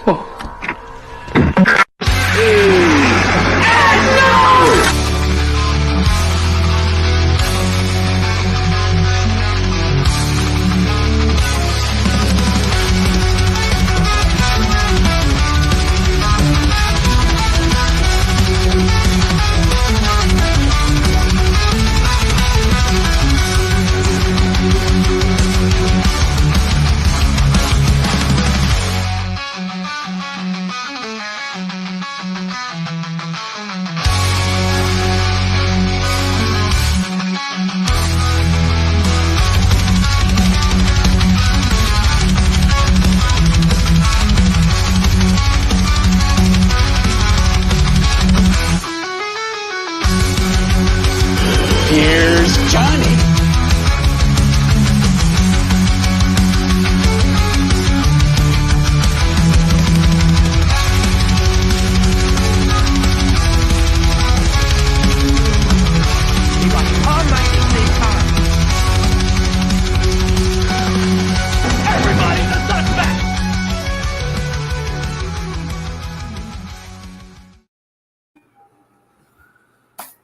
Here's Johnny.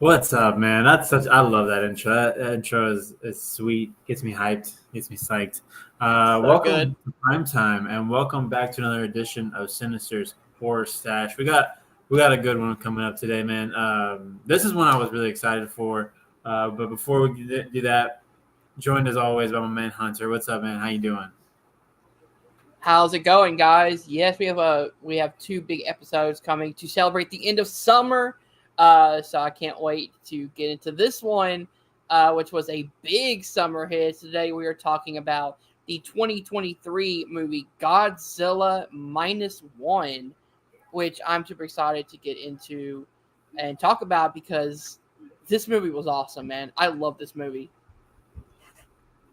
What's up, man? I love that intro. That intro is sweet. Gets me hyped. Gets me psyched. Welcome to Prime Time, and welcome back to another edition of Sinister's Horror Stash. We got a good one coming up today, man. This is one I was really excited for. But before we do that, joined as always by my man Hunter. What's up, man? How you doing? How's it going, guys? Yes, we have two big episodes coming to celebrate the end of summer. So I can't wait to get into this one, which was a big summer hit. Today we are talking about the 2023 movie Godzilla Minus One, which I'm super excited to get into and talk about because this movie was awesome, man. I love this movie.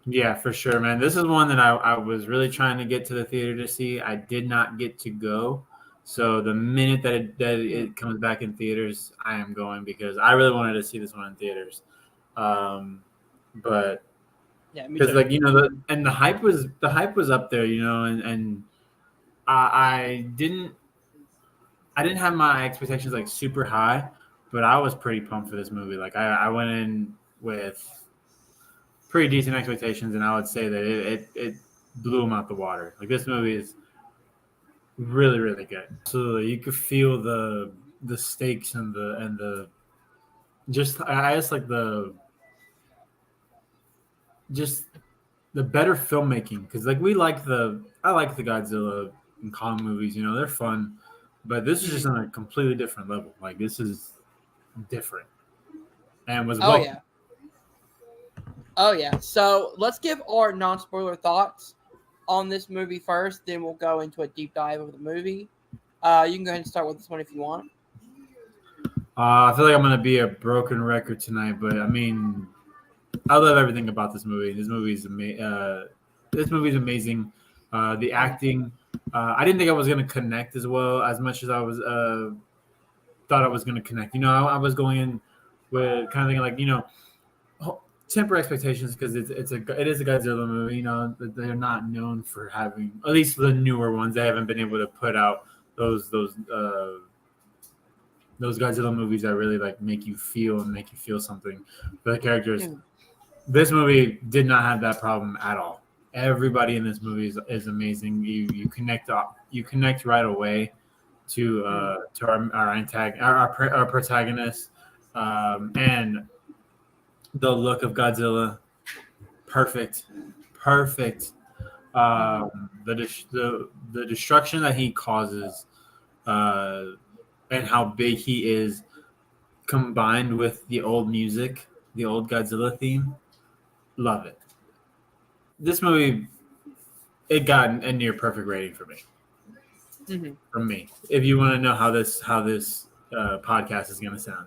Yeah, for sure, man. This is one that I was really trying to get to the theater to see. I did not get to go. So the minute that it comes back in theaters, I am going because I really wanted to see this one in theaters. But yeah, because the hype was up there, and I didn't have my expectations like super high, but I was pretty pumped for this movie. Like I went in with pretty decent expectations, and I would say that it blew them out the water. Like this movie is really, really good. So you could feel the stakes and the just the better filmmaking because like I like the Godzilla and Kong movies. They're fun, but this is just on a completely different level. Like this is different and was Oh yeah. So let's give our non-spoiler thoughts on this movie first, then we'll go into a deep dive of the movie. You can go ahead and start with this one if you want. I feel like I'm gonna be a broken record tonight, but I mean, I love everything about this movie. This movie's amazing. The acting, I didn't think I was gonna connect as much as I was thought I was gonna connect. I was going in with kind of thinking like, temper expectations because it is a Godzilla movie. They're not known for having, at least the newer ones, they haven't been able to put out those Godzilla movies that really like make you feel something for the characters. Yeah. This movie did not have that problem at all. Everybody in this movie is amazing. You connect right away to our protagonist, and the look of Godzilla, perfect. The destruction that he causes, and how big he is, combined with the old music, the old Godzilla theme, love it. This movie, it got a near perfect rating for me. Mm-hmm. From me, if you want to know how this podcast is going to sound.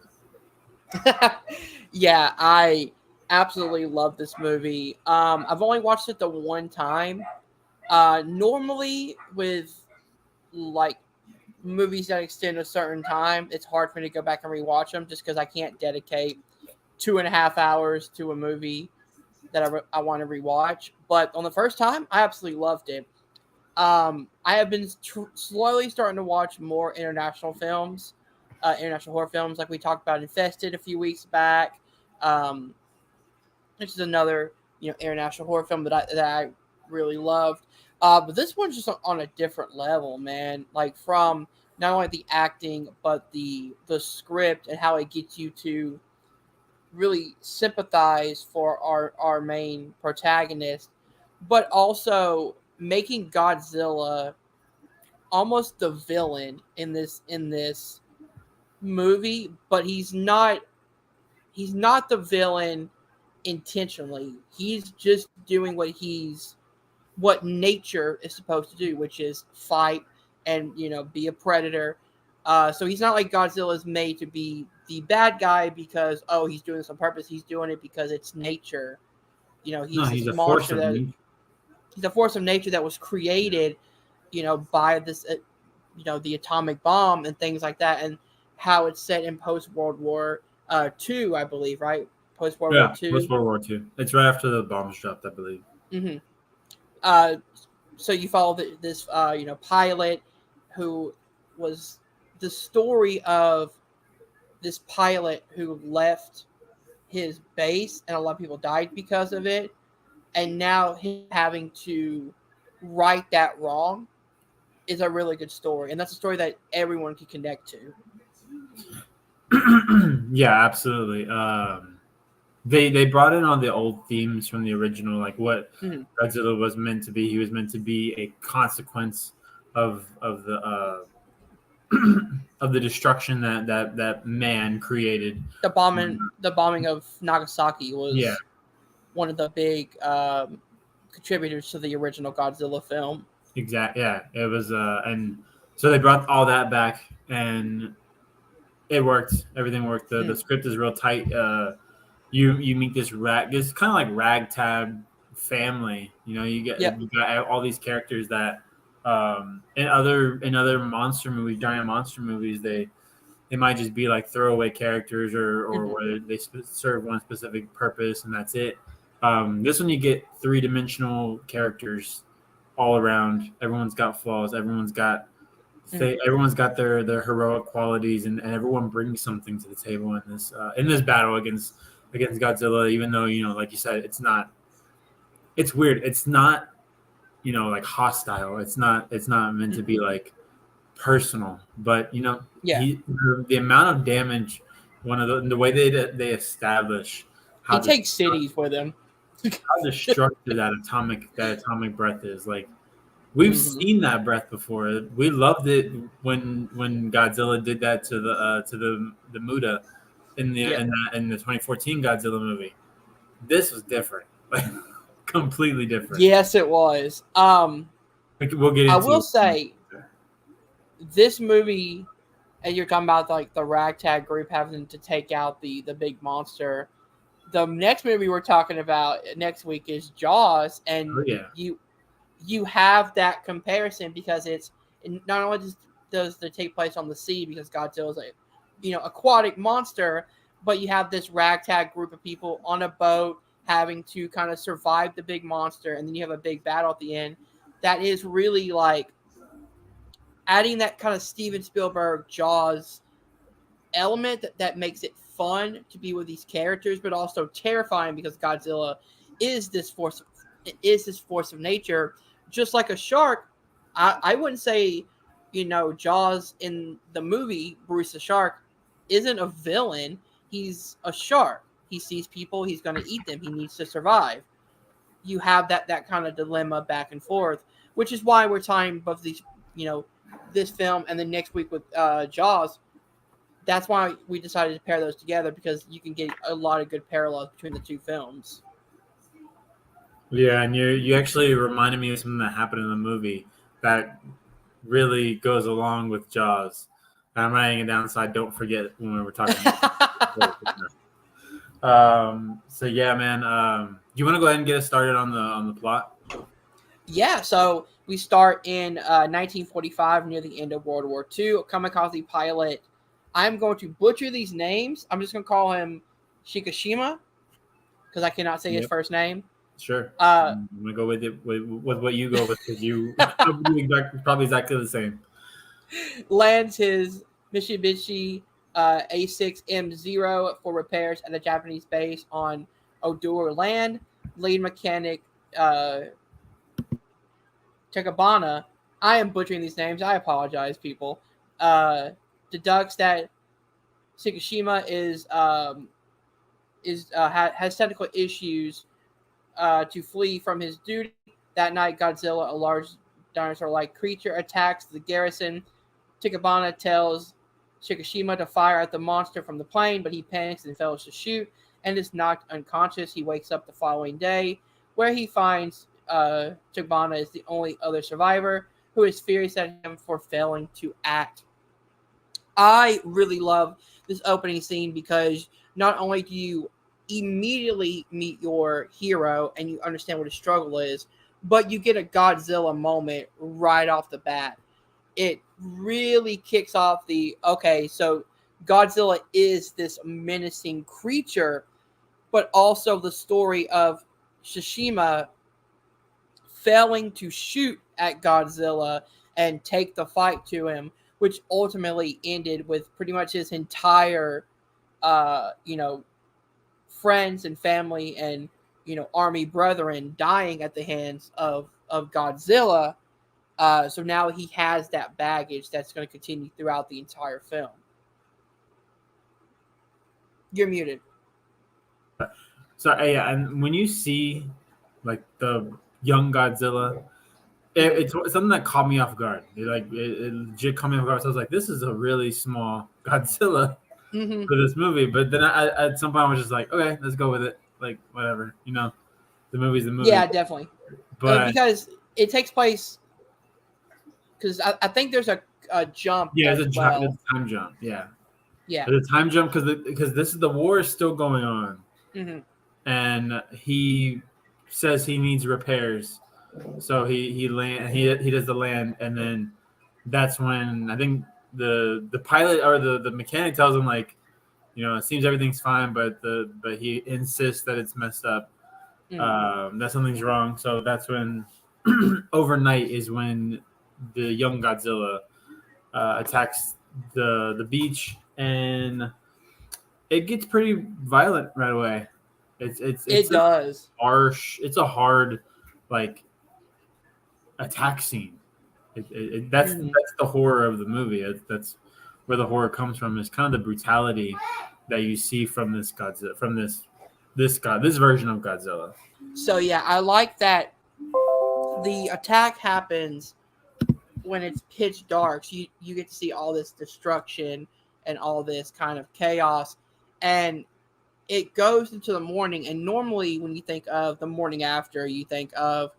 Yeah, I absolutely love this movie. I've only watched it the one time. Normally with like movies that extend a certain time, it's hard for me to go back and rewatch them just because I can't dedicate 2.5 hours to a movie that I want to rewatch. But on the first time, I absolutely loved it. I have been slowly starting to watch more international films, international horror films, like we talked about Infested a few weeks back, which is another international horror film that I really loved. But this one's just on a different level, man. Like from not only the acting, but the script and how it gets you to really sympathize for our main protagonist, but also making Godzilla almost the villain in this movie, but he's not the villain intentionally. He's just doing what nature is supposed to do, which is fight and be a predator. So he's not like Godzilla is made to be the bad guy because he's doing this on purpose. He's doing it because it's nature. He's a this force monster of that nature. he's a force of nature that was created, by this, the atomic bomb and things like that, and how it's set in post World War II, I believe, right? Post World War II. Post World War II. It's right after the bombs dropped, I believe. Mm-hmm. So you follow this pilot who was the story of this pilot who left his base and a lot of people died because of it, and now him having to right that wrong is a really good story, and that's a story that everyone can connect to. Yeah, absolutely. They brought in all the old themes from the original, like what Godzilla was meant to be. He was meant to be a consequence of the of the destruction that man created. The bombing of Nagasaki was one of the big contributors to the original Godzilla film. Exactly. Yeah, it was, and so they brought all that back, and it worked. Everything worked. The script is real tight. You meet this it's kind of like ragtag family. You got all these characters that in other monster movies, giant monster movies, they might just be like throwaway characters or where they serve one specific purpose and that's it. This one you get 3-dimensional characters all around. Everyone's got flaws. Everyone's got their heroic qualities, and everyone brings something to the table in this battle against Godzilla. Even though like you said, it's weird. It's not like hostile. It's not meant to be like personal. But the amount of damage. The way they establish how he takes cities with him. How destructive that atomic breath is. Like, we've seen that breath before. We loved it when Godzilla did that to the Muda in the 2014 Godzilla movie. This was different, like completely different. Yes, it was. We'll get into. I will say, this movie, and you're talking about like the ragtag group having to take out the big monster. The next movie we're talking about next week is Jaws, and you have that comparison because it's not only does it take place on the sea because Godzilla is aquatic monster, but you have this ragtag group of people on a boat having to kind of survive the big monster, and then you have a big battle at the end. That is really like adding that kind of Steven Spielberg Jaws element that makes it fun to be with these characters, but also terrifying because Godzilla is this force of nature, just like a shark. I wouldn't say, Jaws in the movie, Bruce the Shark, isn't a villain. He's a shark. He sees people, he's going to eat them. He needs to survive. You have that kind of dilemma back and forth, which is why we're tying both these, this film and then next week with Jaws. That's why we decided to pair those together, because you can get a lot of good parallels between the two films. Yeah, and you actually reminded me of something that happened in the movie that really goes along with Jaws. And I'm writing it down so I don't forget when we were talking about so yeah, man. Do you want to go ahead and get us started on the plot? Yeah, so we start in 1945 near the end of World War II. A kamikaze pilot. I'm going to butcher these names. I'm just going to call him Shikishima because I cannot say his first name. Sure. Uh, I'm gonna go with it with what you go with because you probably exactly the same. lands his Mitsubishi A6M0 for repairs at a Japanese base on Odor land. Lead mechanic Takabana, I am butchering these names. I apologize, people. Deducts that Tsukishima has technical issues to flee from his duty. That night, Godzilla, a large dinosaur-like creature, attacks the garrison. Takabana tells Shikishima to fire at the monster from the plane, but he panics and fails to shoot and is knocked unconscious. He wakes up the following day, where he finds Takabana is the only other survivor, who is furious at him for failing to act. I really love this opening scene because not only do you immediately meet your hero and you understand what his struggle is, but you get a Godzilla moment right off the bat. It really kicks off so Godzilla is this menacing creature, but also the story of Shishima failing to shoot at Godzilla and take the fight to him, which ultimately ended with pretty much his entire, friends and family and, army brethren dying at the hands of Godzilla. So now he has that baggage that's going to continue throughout the entire film. You're muted. So yeah, and when you see like the young Godzilla, it's something that caught me off guard. It legit caught me off guard. So I was like, this is a really small Godzilla for this movie. But then at some point I was just like, okay, let's go with it. Like whatever, the movie's the movie. Yeah, definitely. But because it takes place. Because I think there's a jump. Yeah, there's a time jump. Yeah. Yeah. There's a time jump because the war is still going on, and he says he needs repairs, so he does the land, and then that's when I think the pilot or the mechanic tells him like, it seems everything's fine, but he insists that it's messed up, that something's wrong. So that's when overnight is when the young Godzilla attacks the beach, and it gets pretty violent right away. It does. Harsh. It's a hard like attack scene. That's the horror of the movie. That's where the horror comes from. Is kind of the brutality that you see from this Godzilla, from this version of Godzilla. So yeah, I like that the attack happens when it's pitch dark. So you get to see all this destruction and all this kind of chaos, and it goes into the morning. And normally when you think of the morning after, you think of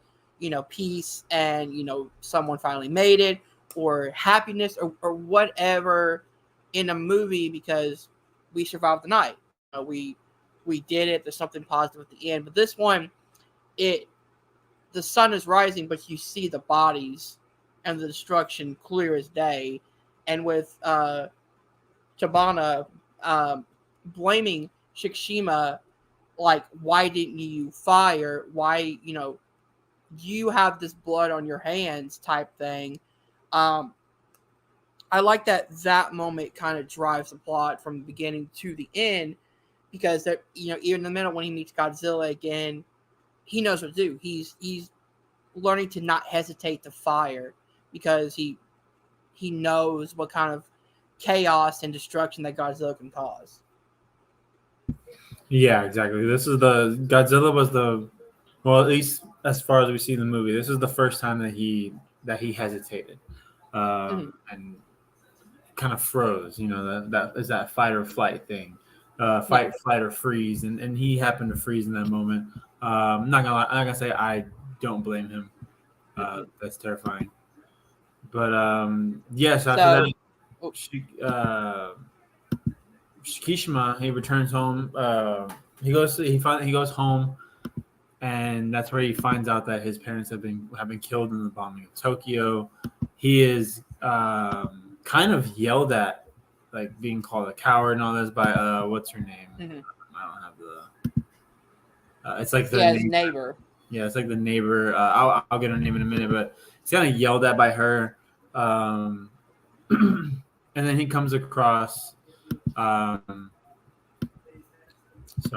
peace and someone finally made it, or happiness, or whatever in a movie, because we survived the night. We did it. There's something positive at the end. But this one, the sun is rising, but you see the bodies and the destruction clear as day. And with Tabana blaming Shikishima, like, why didn't you fire? Why, you have this blood on your hands type thing. I like that moment kind of drives the plot from the beginning to the end, because that, even the minute when he meets Godzilla again, he knows what to do. He's learning to not hesitate to fire, because he knows what kind of chaos and destruction that Godzilla can cause. Yeah, exactly. This is Godzilla was at least as far as we see in the movie, this is the first time that he hesitated, and kind of froze. That is that fight or flight thing, flight or freeze, and he happened to freeze in that moment. I'm not gonna say I don't blame him. That's terrifying. But yes, after that, Shikishima, he returns home. He goes home, and that's where he finds out that his parents have been killed in the bombing of Tokyo. He is kind of yelled at, like being called a coward and all this by what's her name? I don't have the. It's like his neighbor. Yeah, it's like the neighbor. I'll get her name in a minute, but he's kind of yelled at by her. And then he comes across. Sorry,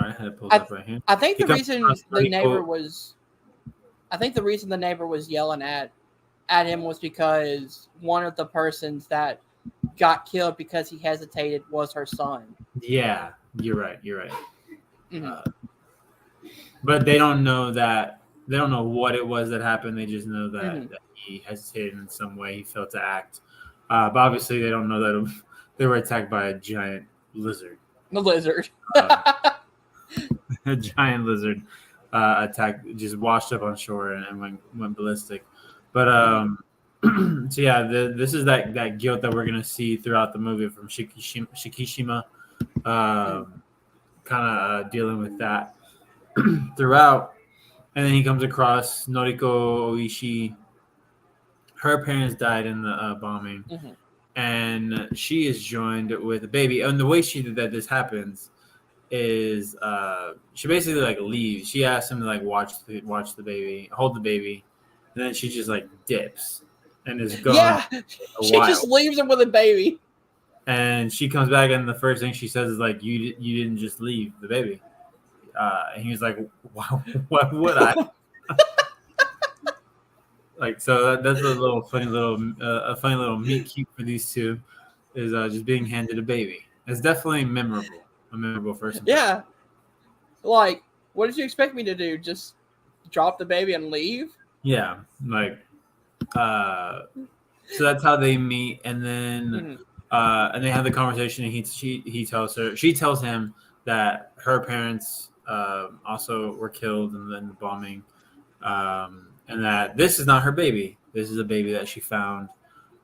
I had it pulled up right here. I think He the comes reason across the neighbor Noriko. was, I think the reason the neighbor was yelling at him was because one of the persons that got killed because he hesitated was her son. Yeah, you're right. Mhm. But they don't know that. They don't know what it was that happened. They just know Mhm. that he hesitated in some way. He failed to act. But obviously, they don't know that they were attacked by a giant lizard. The lizard. A giant lizard attack just washed up on shore and went ballistic. But so yeah, this is that guilt that we're gonna see throughout the movie from Shikishima, kind of dealing with that throughout. And then he comes across Noriko Oishi. Her parents died in the bombing, Mhm. and she is joined with a baby. And the way that this happens is she basically like leaves. She asks him to like watch the baby, hold the baby, and then she just like dips and is gone Yeah, a she just while. leaves him with a baby. And she comes back, and the first thing she says is like, "You didn't just leave the baby." And he was like, "Why would I?" Like, so that's a little funny little meet cute for these two is just being handed a baby. It's definitely memorable, a memorable first impression. Yeah, like, what did you expect me to do? Just drop the baby and leave? Yeah, like so that's how they meet, and then Mhm. and they have the conversation. And he tells her, she tells him that her parents also were killed in the bombing, and that this is not her baby. This is a baby that she found,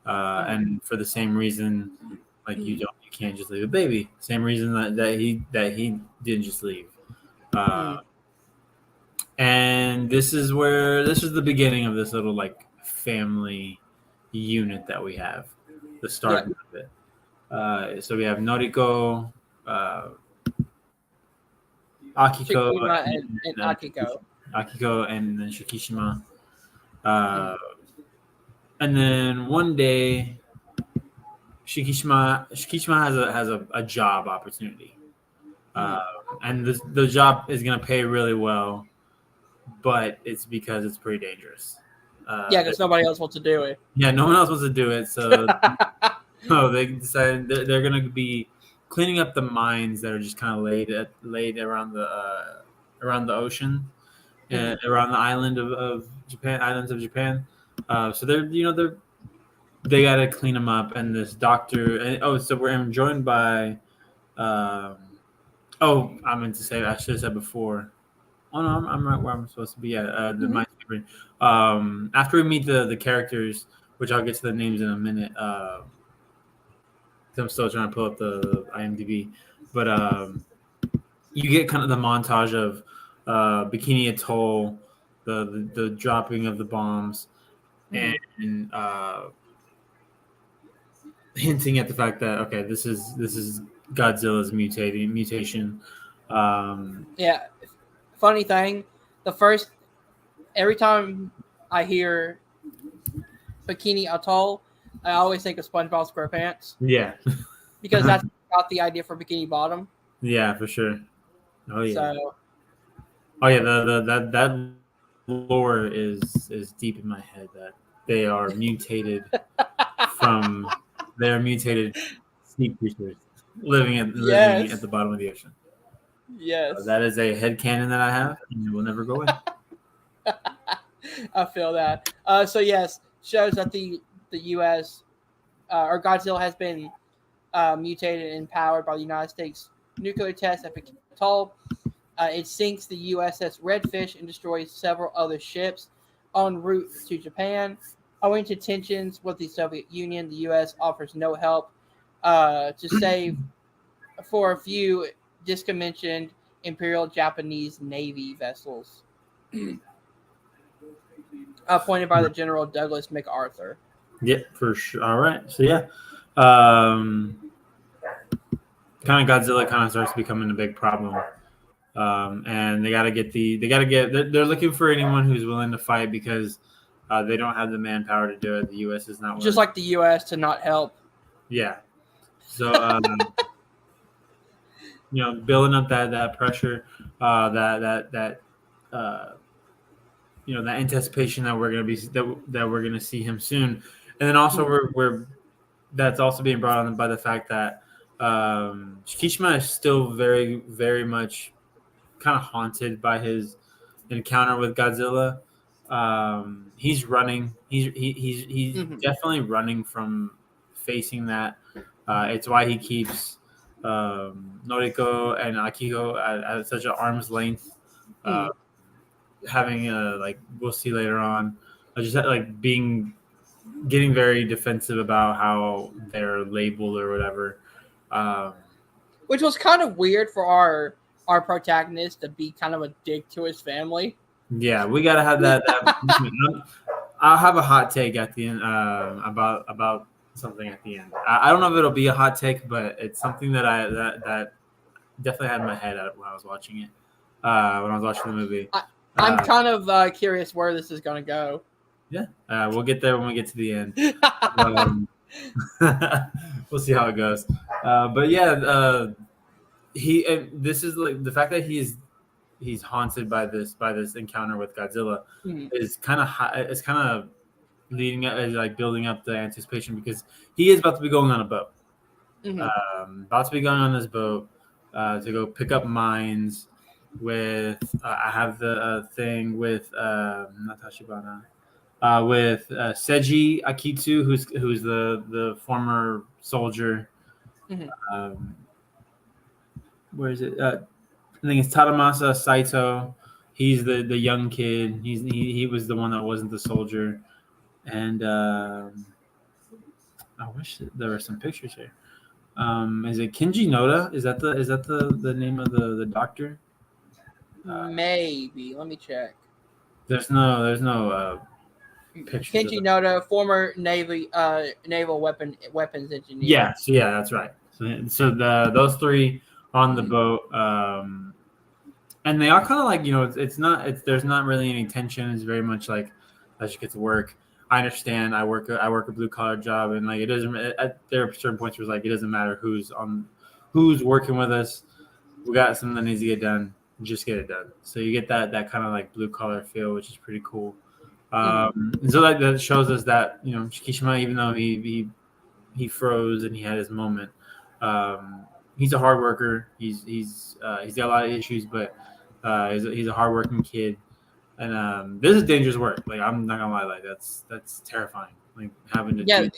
and for the same reason, like you can't just leave a baby. Same reason that he didn't just leave. Mhm. And this is the beginning of this little like family unit that we have, the start Yeah. of it. So we have Noriko, uh, Akiko, Shikima and and Akiko. Akiko, and then Shikishima. Mhm. Uh, and then one day, Shikishima has a job opportunity, uh, Mhm. and the job is gonna pay really well, but it's because it's pretty dangerous. Yeah, because nobody else wants to do it. Yeah, no one else wants to do it, so they decided they're going to be cleaning up the mines that are just kind of laid around the ocean, Mhm. around the islands of Japan. So they got to clean them up, and this doctor. So we're joined by. Um, I meant to say I should have said before. Oh no, I'm right where I'm supposed to be at. The Mhm. my screen. After we meet the characters, which I'll get to the names in a minute. I'm still trying to pull up the IMDb, but you get kind of the montage of Bikini Atoll, the dropping of the bombs, Mhm. and hinting at the fact that okay, this is Godzilla's mutation. Um, Yeah. Funny thing, every time I hear Bikini Atoll, I always think of SpongeBob SquarePants yeah, because that's got the idea for Bikini Bottom. yeah, for sure. Oh yeah, So oh yeah. That lore is deep in my head that they are mutated from they're mutated sea creatures living at yes, the bottom of the ocean. yes, That is a headcanon that I have, and it will never go away. I feel that. So yes, shows that the U.S. Or Godzilla has been mutated and powered by the United States nuclear test at Bikini Atoll. It sinks the USS Redfish and destroys several other ships en route to Japan. Owing to tensions with the Soviet Union, the U.S. offers no help to save for a few discommissioned Imperial Japanese Navy vessels, appointed by the General Douglas MacArthur. Yeah, for sure. All right. So yeah, um, kind of Godzilla kind of starts becoming a big problem and they got to get they're looking for anyone who's willing to fight because they don't have the manpower to do it. The U.S. is not willing. Just like the U.S. to not help. Yeah. So, building up that pressure, that that anticipation that we're gonna see him soon, and then also we're that's also being brought on by the fact that Shikishima is still very, very much kind of haunted by his encounter with Godzilla. He's running. He's definitely running from facing that. It's why he keeps Noriko and Akiko at such an arm's length. Having we'll see later on, just getting very defensive about how they're labeled or whatever. Which was kind of weird for our protagonist to be kind of a dick to his family. Yeah, we gotta have that. I'll have a hot take at the end about something at the end. I don't know if it'll be a hot take, but it's something that definitely had in my head when I was watching it. When I was watching the movie, I'm kind of curious where this is going to go. Yeah, we'll get there when we get to the end. We'll see how it goes. But yeah, this is like the fact that he's haunted by this encounter with Godzilla is kind of leading up, building up the anticipation because he is about to be going on a boat. About to be going on this boat to go pick up mines with I have the thing with not Tachibana. With Seiji Akitsu, who's the former soldier. Where is it? I think it's Tadamasa Saito. He's the young kid. He was the one that wasn't the soldier. And I wish there were some pictures here. Is it Kinji Noda? Is that the name of the doctor? Maybe. Let me check. There's no pictures. Kenji Noda, former naval weapons engineer. Yeah, that's right. So those three on the boat, and they are kind of like there's not really any tension. It's very much like let's just get to work. I understand. I work a blue collar job, and it doesn't. There are certain points where it doesn't matter who's working with us. We got something that needs to get done. Just get it done. So you get that kind of blue collar feel, which is pretty cool. And so that shows us that Shikishima, even though he froze and he had his moment, he's a hard worker. He's got a lot of issues, but he's a hardworking kid. And this is dangerous work. I'm not gonna lie, that's terrifying. Having to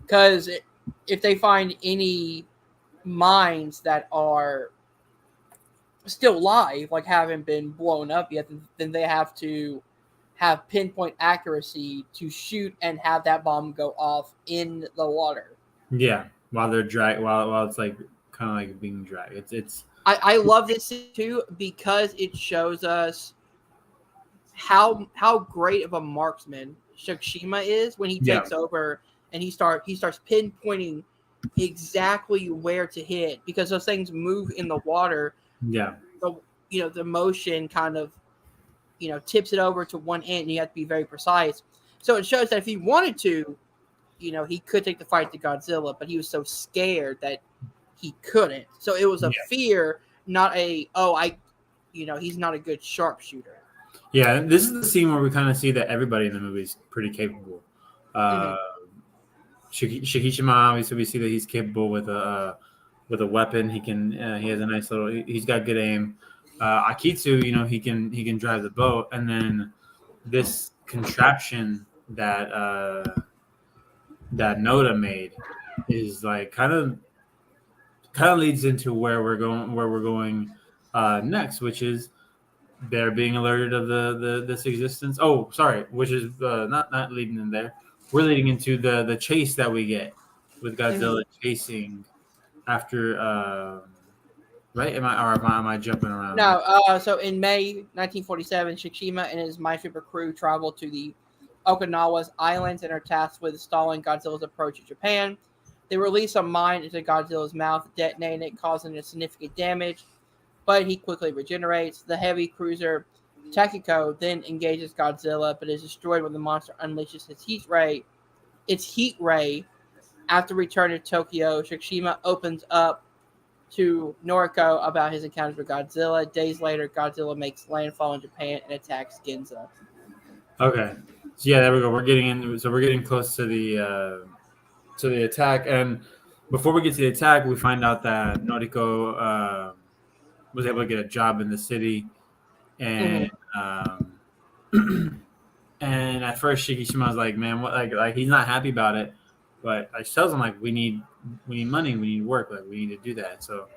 because if they find any mines that are still live, haven't been blown up yet, then they have to have pinpoint accuracy to shoot and have that bomb go off in the water. Yeah, while they're while it's kind of being dragged. I love this too because it shows us how great of a marksman Shikishima is when he takes over and he starts pinpointing exactly where to hit because those things move in the water. Yeah. The motion kind of tips it over to one end and you have to be very precise. So it shows that if he wanted to, he could take the fight to Godzilla, but he was so scared that he couldn't. So it was a fear, not he's not a good sharpshooter. Yeah, this is the scene where we kind of see that everybody in the movie is pretty capable. Shikishima, obviously, we see that he's capable with a weapon. He can. He has a nice little. He's got good aim. Akitsu, he can drive the boat, and then this contraption that Noda made is kind of leads into where we're going next, which is they're being alerted of this existence. Oh, sorry, which is not leading in there. We're leading into the chase that we get with Godzilla chasing after. Right? Am I jumping around? No. So in May 1947, Shikishima and his minesweeper crew traveled to the Okinawa's islands and are tasked with stalling Godzilla's approach to Japan. They release a mine into Godzilla's mouth, detonating it, causing it significant damage. but he quickly regenerates. The heavy cruiser Takiko then engages Godzilla, but is destroyed when the monster unleashes its heat ray. After returning to Tokyo, Shikishima opens up to Noriko about his encounters with Godzilla. Days later, Godzilla makes landfall in Japan and attacks Ginza. Okay. So yeah, there we go. We're getting close to the attack, and before we get to the attack, we find out that Noriko was able to get a job in the city, and and at first Shikishima was like, "Man, what?" Like he's not happy about it, but she tells him like, "We need money, we need work, like we need to do that." So,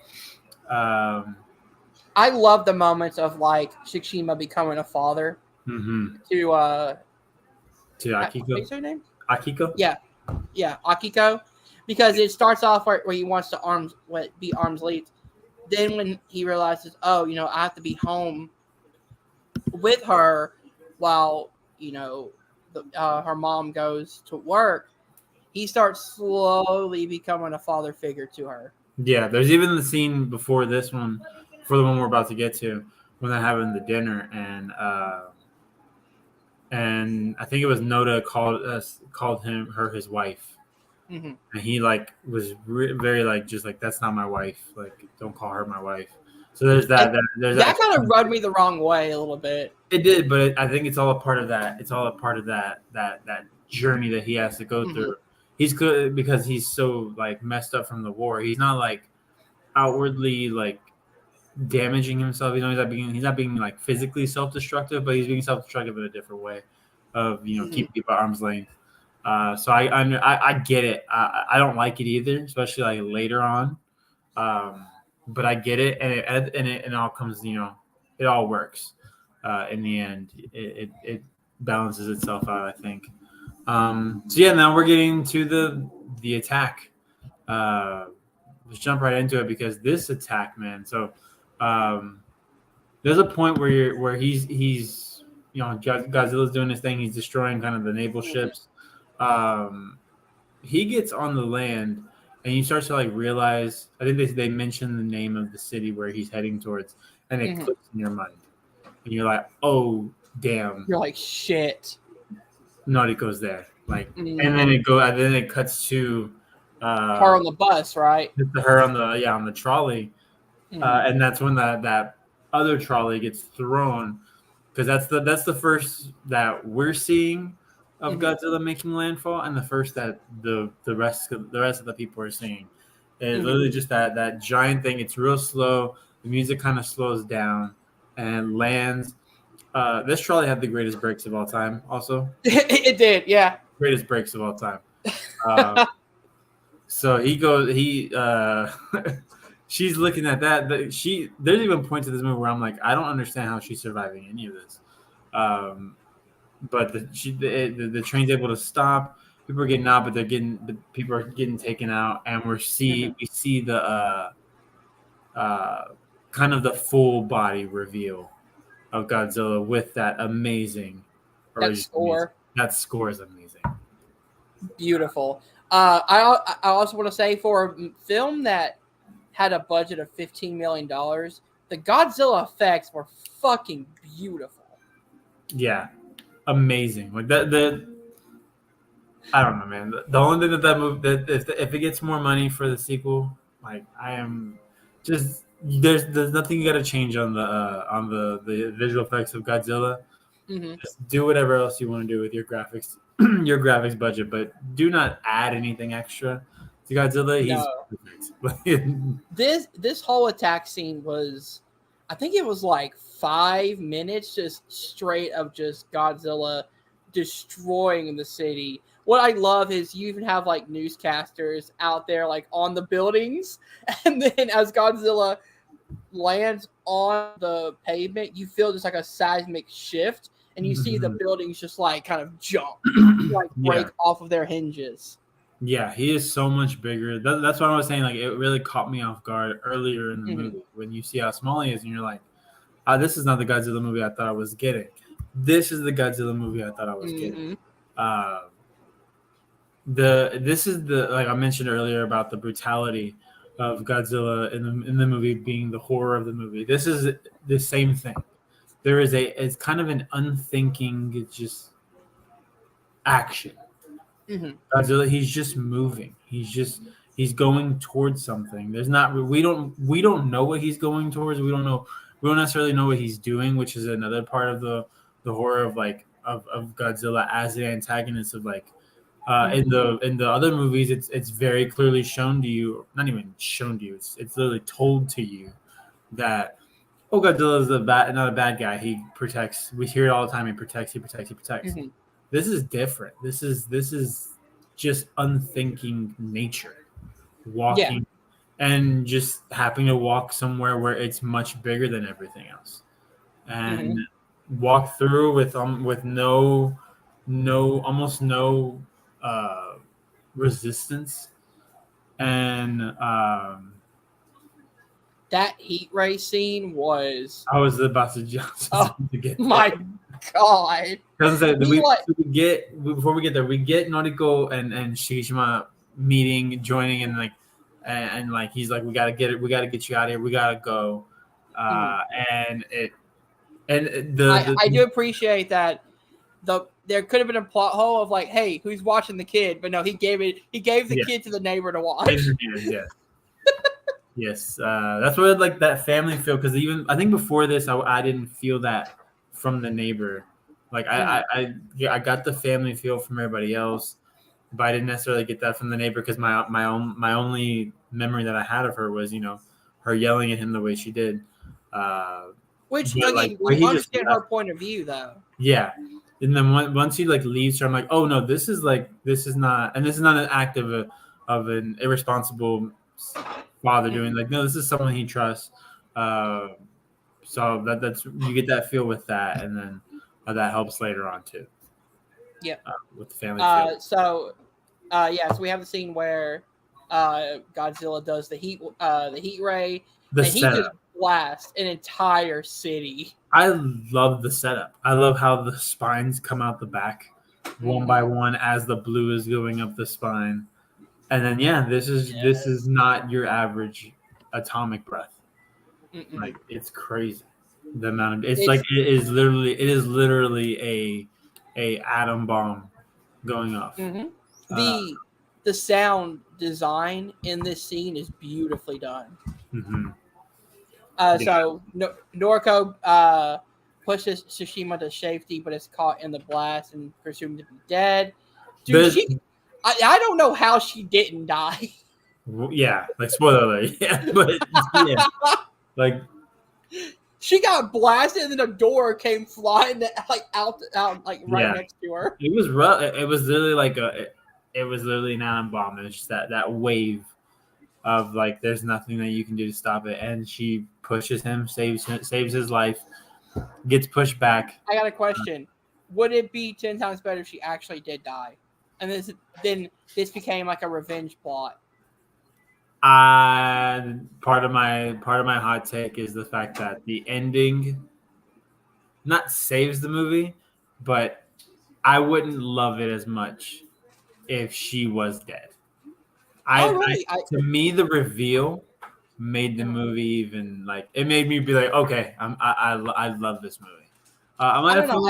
I love the moments of like Shikishima becoming a father to Akiko. What's her name? Akiko. Yeah, Akiko, because it starts off where he wants to be arms length. Then when he realizes, oh, I have to be home with her while her mom goes to work, he starts slowly becoming a father figure to her. Yeah, there's even the scene before this one, for the one we're about to get to, when they're having the dinner, and I think it was Noda called her his wife, and he was very just that's not my wife, like don't call her my wife. So there's that. That kind of rubbed me the wrong way a little bit. It did, but I think it's all a part of that. It's all a part of that journey that he has to go through. He's good because he's so messed up from the war. He's not outwardly damaging himself. He's not being physically self-destructive, but he's being self-destructive in a different way of keeping people at arm's length. So I get it. I don't like it either, especially later on. But I get it, and it all comes. It all works. In the end, it balances itself out, I think. So yeah, now we're getting to the attack. Let's jump right into it because this attack, man. So there's a point where he's Godzilla's doing his thing. He's destroying kind of the naval ships. He gets on the land, and you start to realize. I think they mention the name of the city where he's heading towards, and it clicks in your mind, and you're like, "Oh, damn!" You're like, "Shit." Noriko's there, and then it cuts to her on the bus, right? Her on the trolley, and that's when that other trolley gets thrown, because that's the first that we're seeing of Godzilla making landfall, and the first that the rest of the people are seeing. It's literally just that giant thing. It's real slow. The music kind of slows down and lands. This trolley had the greatest brakes of all time. Also, it did, yeah. Greatest brakes of all time. So he goes. She's looking at that. There's even points in this movie where I'm like, I don't understand how she's surviving any of this. But the train's able to stop. People are getting out, but people are getting taken out, and we see the kind of the full body reveal of Godzilla with that amazing score. That score is amazing. Beautiful. I also want to say, for a film that had a budget of $15 million, the Godzilla effects were fucking beautiful. Yeah, amazing. I don't know, man. The only thing that movie, if it gets more money for the sequel, I am just there's nothing you got to change on the visual effects of Godzilla. Just do whatever else you want to do with your graphics, your graphics budget, but do not add anything extra to Godzilla. He's perfect. This whole attack scene was, I think it was 5 minutes just straight of just Godzilla destroying the city. What I love is you even have newscasters out there on the buildings, and then as Godzilla lands on the pavement, you feel just a seismic shift, and you see the buildings just kind of jump, break off of their hinges. Yeah, he is so much bigger. That's what I was saying. It really caught me off guard earlier in the movie when you see how small he is, and you're like, this is not the Godzilla movie I thought I was getting. This is the Godzilla movie I thought I was getting. This is like I mentioned earlier about the brutality of Godzilla in the movie being the horror of the movie. This is the same thing. There is it's kind of an unthinking just action. Mhm. Godzilla, he's just moving. He's going towards something. There's not we don't know what he's going towards. We don't necessarily know what he's doing, which is another part of the horror of like of Godzilla as the antagonist of like in the other movies it's very clearly shown to you, not even shown to you, it's literally told to you that Godzilla is not a bad guy. He protects. We hear it all the time. He protects. He protects. He protects. Mhm. This is different. This is just unthinking nature, walking, and just happening to walk somewhere where it's much bigger than everything else, and walk through with almost no resistance, and That heat ray scene was I was about to just Oh, to get my there. God. Doesn't say We like- before we get there, we get Noriko and Shikishima meeting, joining, and like he's like, we gotta get you out of here, we gotta go, and I do appreciate that. There could have been a plot hole of like, hey, who's watching the kid? But no, he gave the kid to the neighbor to watch. yes. Yes, that's what like that family feel, because even I think before this I didn't feel that from the neighbor. Like I got the family feel from everybody else, but I didn't necessarily get that from the neighbor, because my only memory that I had of her was her yelling at him the way she did. Which But, again, like, we understand her point of view though. Yeah, and then once he like leaves her, I'm like, oh no, this is not an act of an irresponsible father doing. Like, no, this is someone he trusts. So that's you get that feel with that, and then that helps later on too. Yeah, with the family feel. So we have the scene where Godzilla does the heat ray, The and he setup. just blasts an entire city. I love the setup. I love how the spines come out the back one by one as the blue is going up the spine. And then this is not your average atomic breath. Like, it's crazy. The amount of it is literally a atom bomb going off. The sound design in this scene is beautifully done. So Noriko pushes Tsushima to safety, but is caught in the blast and presumed to be dead. Dude, I don't know how she didn't die. Yeah, like spoiler alert. Yeah, but like she got blasted, and then a door came flying out right next to her. It was rough. It was literally it was literally an atom bomb. It was just that wave of like, there's nothing that you can do to stop it, and she pushes him, saves his life, gets pushed back. I got a question: would it be 10 times better if she actually did die, and then this became like a revenge plot? Part of my hot take is the fact that the ending not saves the movie, but I wouldn't love it as much if she was dead. To me, the reveal made the movie even like, it made me be like, okay, I love this movie. I might have felt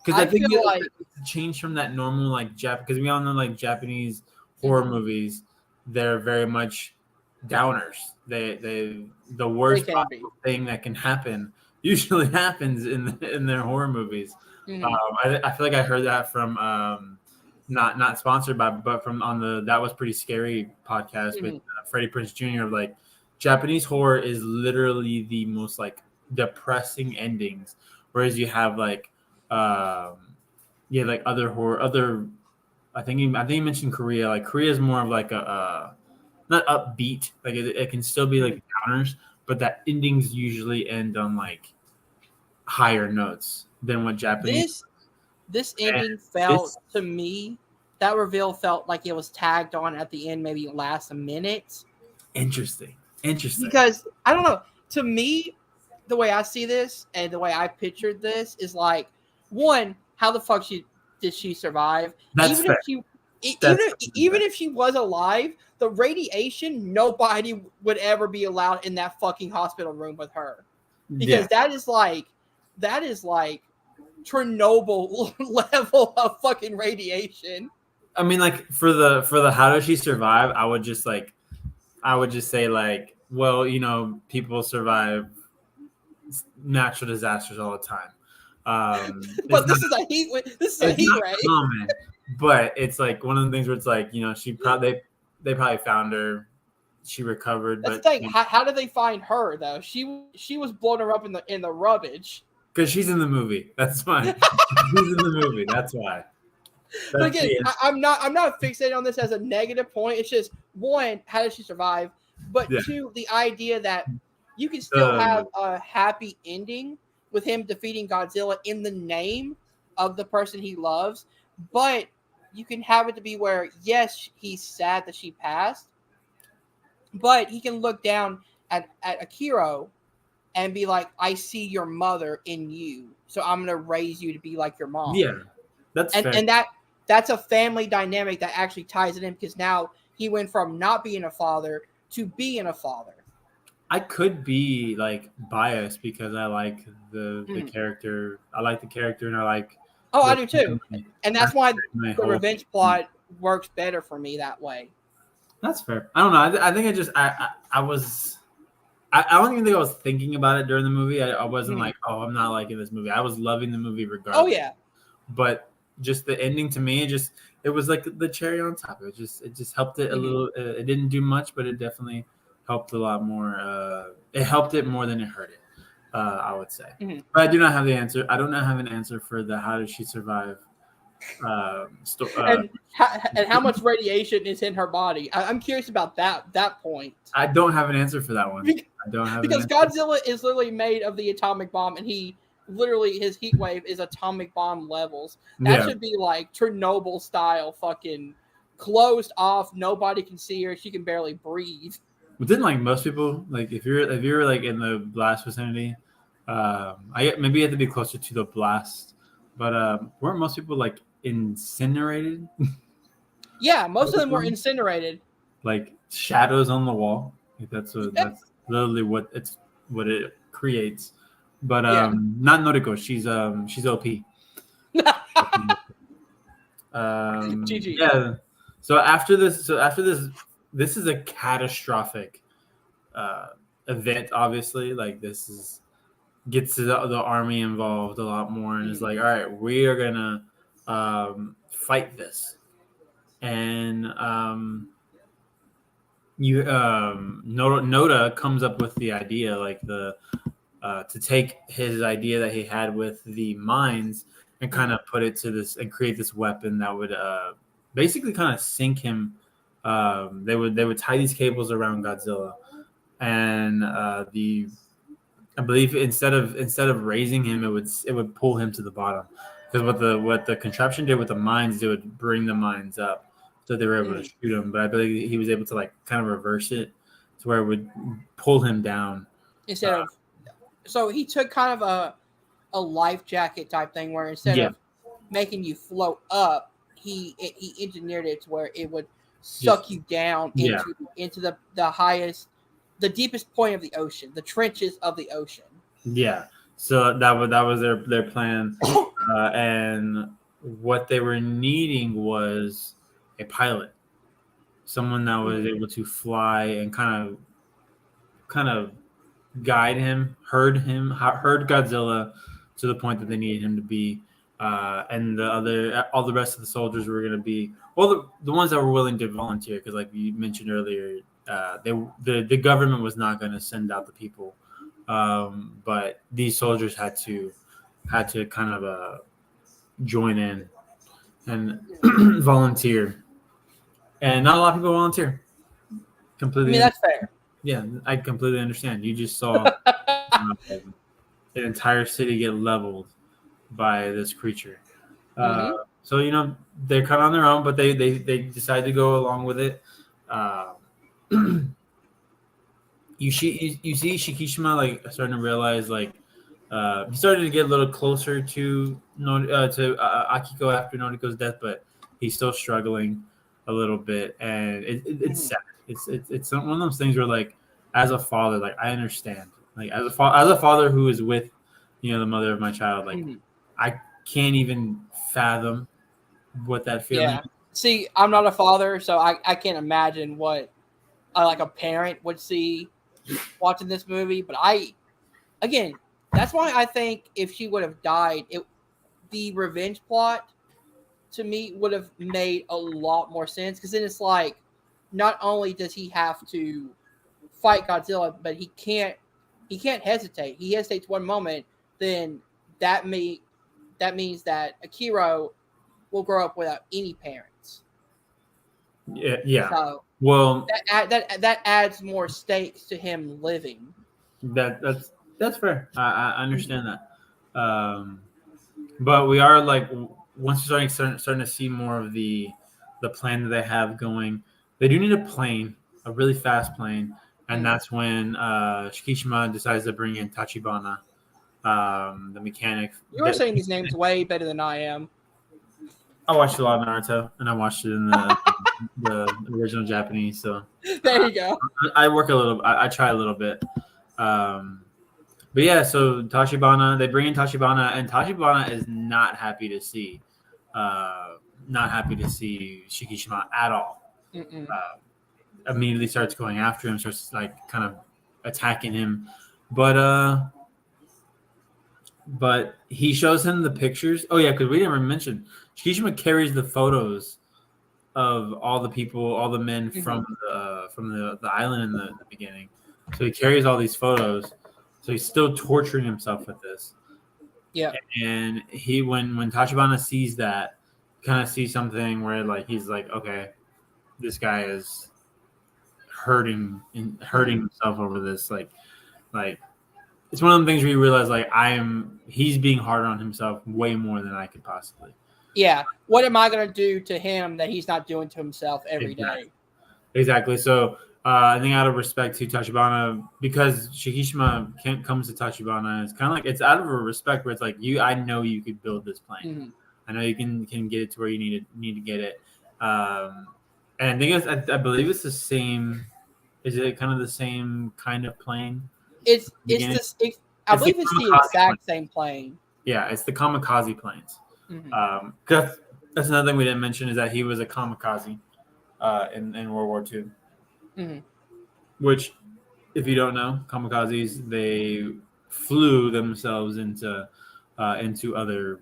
because I think it's a change from that normal like because we all know like Japanese horror movies, they're very much downers. The worst possible thing that can happen usually happens in their horror movies. I feel like I heard that from not sponsored by, but from on the That Was Pretty Scary podcast with Freddie Prinze Jr. of like, Japanese horror is literally the most like depressing endings, whereas you have like like other I think you mentioned Korea. Like, Korea is more of like a not upbeat, like it can still be like downers, but that endings usually end on like higher notes than what Japanese. This ending felt to me, that reveal felt like it was tagged on at the end, maybe last a minute. Interesting. Because I don't know. To me, the way I see this and the way I pictured this is like, one, how the fuck did she survive? That's fair. Even if she was alive, the radiation, nobody would ever be allowed in that fucking hospital room with her, because that is like Chernobyl level of fucking radiation. I mean, like for the how does she survive? I would just say like, well, people survive natural disasters all the time. But this is a heat ray. Common, but it's like one of the things where it's like, they probably found her, she recovered. That's but the thing. How did they find her though? She was blowing her up in the rubbish. Because she's in the movie. That's why. She's in the movie. That's why. But again, I'm not fixated on this as a negative point. It's just, one, how did she survive? But two, the idea that you can still have a happy ending with him defeating Godzilla in the name of the person he loves, but you can have it to be where, yes, he's sad that she passed, but he can look down at Akiro and be like, I see your mother in you, so I'm going to raise you to be like your mom. Yeah, that's fair. And that's a family dynamic that actually ties it in, because now he went from not being a father to being a father. I could be like biased because I like the character. I like the character, and I like. Oh, I do too, and that's why the revenge plot works better for me that way. That's fair. I don't know. I think I was. I don't even think I was thinking about it during the movie. I wasn't like, oh, I'm not liking this movie. I was loving the movie regardless. Oh yeah. But just the ending to me, it was like the cherry on top. It just helped it a little. It didn't do much, but it definitely helped a lot more. It helped it more than it hurt it, I would say. But I do not have the answer. I don't have an answer for the how did she survive. And how much radiation is in her body? I'm curious about that point. I don't have an answer for that one. I don't have because Godzilla is literally made of the atomic bomb, and his heat wave is atomic bomb levels. That should be like Chernobyl style, fucking closed off. Nobody can see her. She can barely breathe. But didn't like most people, like if you're like in the blast vicinity, maybe you have to be closer to the blast. But weren't most people like incinerated? Yeah, most of them were incinerated. Like shadows on the wall. Like that's literally what it creates. But not Noriko. She's OP. GG. Yeah. So after this is a catastrophic event. Obviously, like this gets the army involved a lot more, and is like, all right, we are gonna fight this, and Noda comes up with the idea, like to take his idea that he had with the mines and kind of put it to this and create this weapon that would basically kind of sink him. They would tie these cables around Godzilla, and I believe instead of raising him, it would pull him to the bottom, because what the contraption did with the mines, it would bring the mines up, so they were able to shoot him. But I believe he was able to like kind of reverse it to where it would pull him down instead of. So he took kind of a life jacket type thing, where instead of making you float up, he engineered it to where it would suck you down into the highest, the deepest point of the ocean, the trenches of the ocean. Yeah. So that was their plan, and what they were needing was a pilot, someone that was able to fly and kind of guide him, herd Godzilla to the point that they needed him to be, and all the rest of the soldiers were going to be the ones that were willing to volunteer, because like you mentioned earlier, the government was not going to send out the people, but these soldiers had to kind of join in and volunteer, and not a lot of people volunteer. Completely. I mean, that's fair. Yeah, I completely understand. You just saw an entire city get leveled by this creature. So they're kind of on their own, but they decide to go along with it. You see Shikishima like starting to realize, like he started to get a little closer to Akiko after Noriko's death, but he's still struggling a little bit, and it's sad. It's one of those things where like as a father, like I understand, like as a father who is with, the mother of my child, like I can't even fathom what that feeling. Yeah. See, I'm not a father, so I can't imagine what like a parent would see watching this movie. But again, that's why I think if she would have died, the revenge plot to me would have made a lot more sense, because then it's like not only does he have to fight Godzilla, but he can't hesitate. He hesitates one moment, then that means that Akira will grow up without any parents. Yeah. So Well, that adds more stakes to him living. That's fair. I understand that. But we are like once we're starting to see more of the plan that they have going. They do need a really fast plane, and that's when Shikishima decides to bring in Tachibana, the mechanic. You are saying these names way better than I am. I watched a lot of Naruto, and I watched it in the original Japanese. So there you go. I work a little. I try a little bit. But yeah, so Tachibana, they bring in Tachibana, and Tachibana is not happy to see Shikishima at all. Immediately starts going after him, starts like kind of attacking him, but he shows him the pictures. Oh yeah, because we didn't even mention Shikishima carries the photos of all the people, all the men from the island in the beginning. So he carries all these photos. So he's still torturing himself with this. Yeah. And when Tachibana sees that, kind of sees something where like he's like, okay, this guy is hurting himself over this. Like it's one of the things where you realize like he's being hard on himself way more than I could possibly. Yeah. What am I gonna do to him that he's not doing to himself every day? Exactly. So I think out of respect to Tachibana, because Shikishima comes to Tachibana, it's kind of like it's out of a respect where it's like I know you could build this plane. I know you can get it to where you need to get it. And I think I believe it's the same. Is it kind of the same kind of plane? I believe it's the exact same plane. Yeah, it's the kamikaze planes. That's another thing we didn't mention is that he was a kamikaze in World War II. Which, if you don't know, kamikazes, they flew themselves into other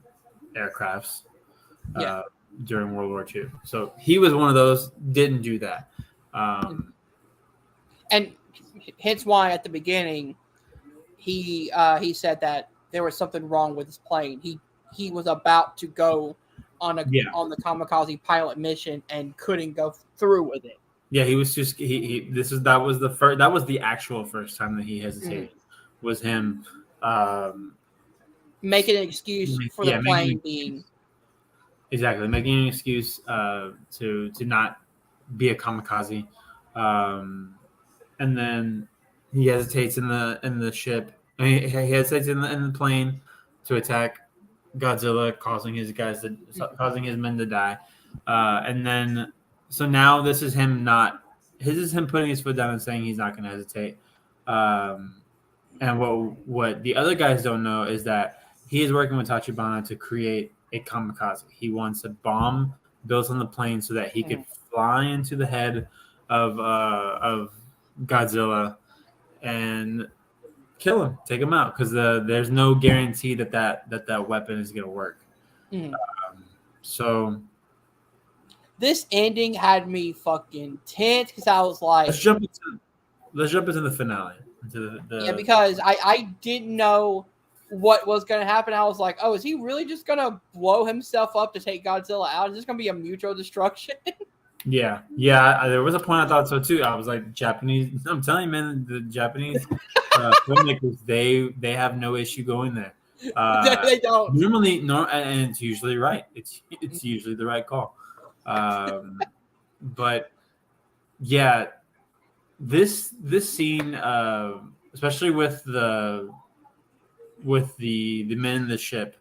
aircrafts during World War II. So he was one of those. Didn't do that, and hence why at the beginning he said that there was something wrong with his plane. He was about to go on the kamikaze pilot mission and couldn't go through with it. Yeah, he was just that was the actual first time that he hesitated. Was him making an excuse for the plane being exactly making an excuse to not be a kamikaze, and then he hesitates in the ship. He hesitates in the plane to attack Godzilla, causing his men to die, and then. So now this is him putting his foot down and saying he's not going to hesitate. And what the other guys don't know is that he is working with Tachibana to create a kamikaze. He wants a bomb built on the plane so that he could fly into the head of Godzilla and kill him, take him out, because there's no guarantee that weapon is going to work. So. This ending had me fucking tense because I was like, let's jump into the finale. Because I didn't know what was going to happen. I was like, oh, is he really just going to blow himself up to take Godzilla out? Is this going to be a mutual destruction? Yeah. There was a point I thought so too. I was like, Japanese. I'm telling you, man, the Japanese filmmakers they have no issue going there. They don't. Normally, and it's usually right. It's usually the right call. But yeah, this scene, especially with the men in the ship,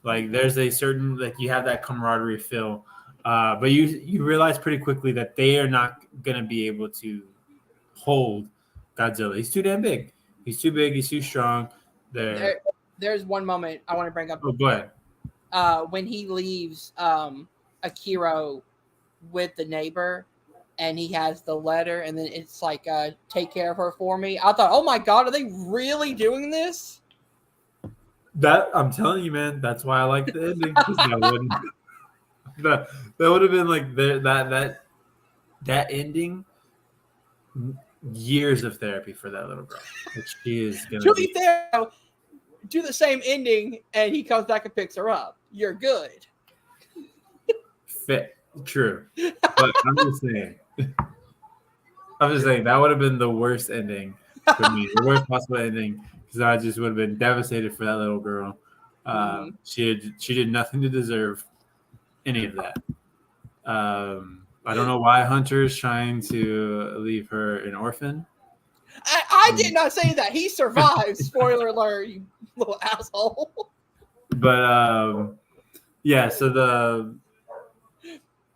like there's a certain, like you have that camaraderie feel But you realize pretty quickly that they are not gonna be able to hold Godzilla. He's too damn big. He's too big. He's too strong. There's one moment I want to bring up. Oh, go ahead. When he leaves Akira with the neighbor, and he has the letter, and then it's like, take care of her for me. I thought, oh my god, are they really doing this? That I'm telling you, man. That's why I like the ending. That would have been like that ending. Years of therapy for that little girl. Like she is gonna to be fair, do the same ending, and he comes back and picks her up. You're good. Fit. True. But I'm just saying that would have been the worst ending for me. The worst possible ending, because I just would have been devastated for that little girl. She did nothing to deserve any of that. I don't know why Hunter is trying to leave her an orphan. I did not say that. He survived. Spoiler alert, you little asshole. But yeah, so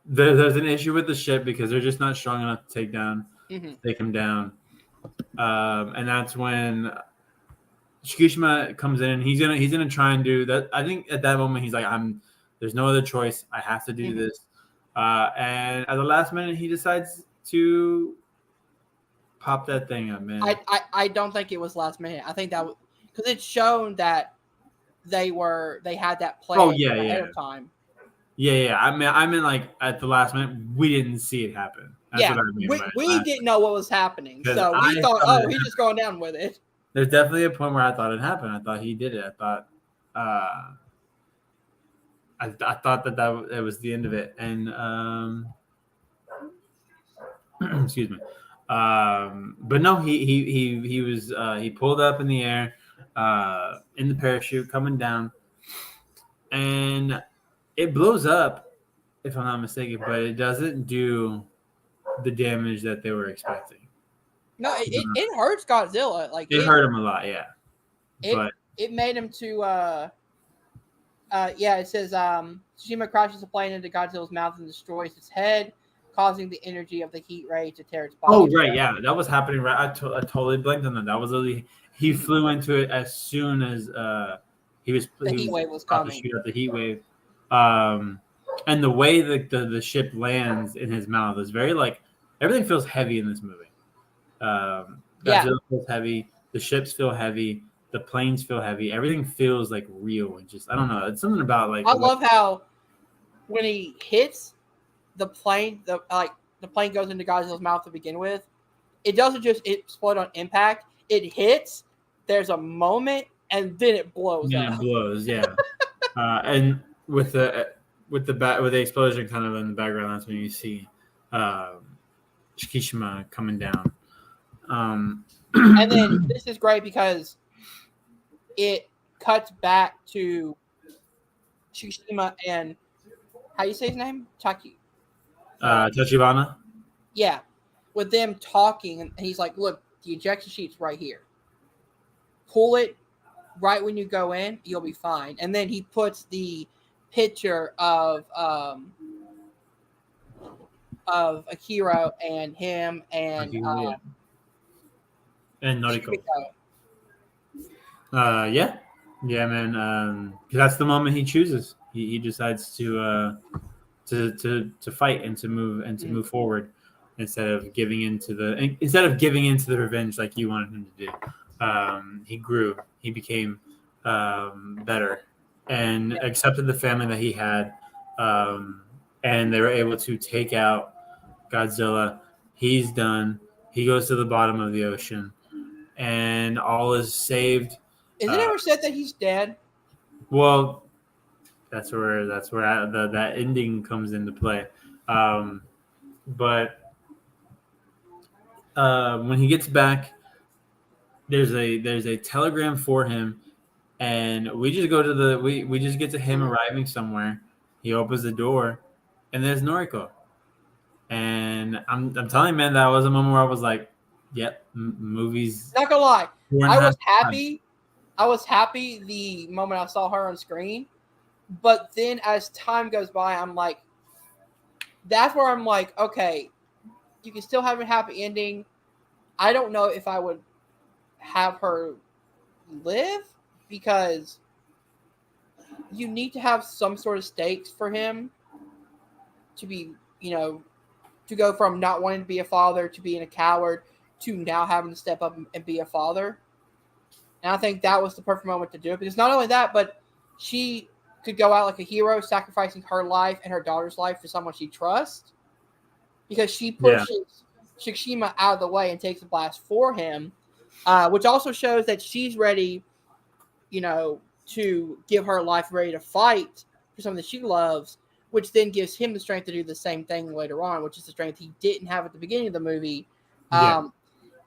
there's an issue with the ship because they're just not strong enough to take him down. And that's when Shikishima comes in, and he's gonna try and do that. I think at that moment he's like, there's no other choice. I have to do this. And at the last minute, he decides to pop that thing up, man. I don't think it was last minute. I think that because it's shown that they had that plan ahead of time. Yeah. I mean, like at the last minute, we didn't see it happen. That's what I mean. We didn't know what was happening, so we thought, he's just going down with it. There's definitely a point where I thought it happened. I thought he did it. I thought. I thought that it was the end of it, and excuse me, but no, he pulled up in the air, in the parachute coming down, and it blows up, if I'm not mistaken, but it doesn't do the damage that they were expecting. No, it hurts Godzilla. Like it hurt him a lot, yeah. It made him to. It says Tsushima crashes a plane into Godzilla's mouth and destroys its head, causing the energy of the heat ray to tear its body. Oh, right, yeah, that was happening. Right, I totally blanked on that. That was literally he flew into it as soon as the heat wave was coming. To shoot out the heat wave, and the way the ship lands in his mouth is very like everything feels heavy in this movie. Godzilla feels heavy. The ships feel heavy. The planes feel heavy. Everything feels like real and just I don't know. It's something about like I love how when he hits the plane, the plane goes into Godzilla's mouth to begin with. It doesn't just explode on impact. It hits. There's a moment, and then it blows. It blows, yeah. And with the explosion kind of in the background, that's when you see Shikishima coming down. And then this is great because it cuts back to Shikishima and how you say his name? Tachibana. Yeah, with them talking, and he's like, "Look, the ejection sheet's right here. Pull it right when you go in, you'll be fine." And then he puts the picture of Akira and him and Noriko. Yeah, man. That's the moment he chooses. He decides to fight and to move forward instead of giving into the revenge like you wanted him to do. He grew. He became better and accepted the family that he had, and they were able to take out Godzilla. He's done. He goes to the bottom of the ocean, and all is saved. Is it ever said that he's dead? Well, that's where that ending comes into play. But when he gets back, there's a telegram for him, and we just go to we just get to him arriving somewhere. He opens the door, and there's Noriko. And I'm telling you, man, that was a moment where I was like, "Yep, movies." Not gonna lie, I was happy. I was happy the moment I saw her on screen, but then as time goes by, I'm like, that's where I'm like, okay, you can still have a happy ending. I don't know if I would have her live because you need to have some sort of stakes for him to be, to go from not wanting to be a father to being a coward to now having to step up and be a father. And I think that was the perfect moment to do it because not only that, but she could go out like a hero, sacrificing her life and her daughter's life for someone she trusts because she Yeah. pushes Shikishima out of the way and takes the blast for him, which also shows that she's ready, to give her life ready to fight for something that she loves, which then gives him the strength to do the same thing later on, which is the strength he didn't have at the beginning of the movie. Yeah.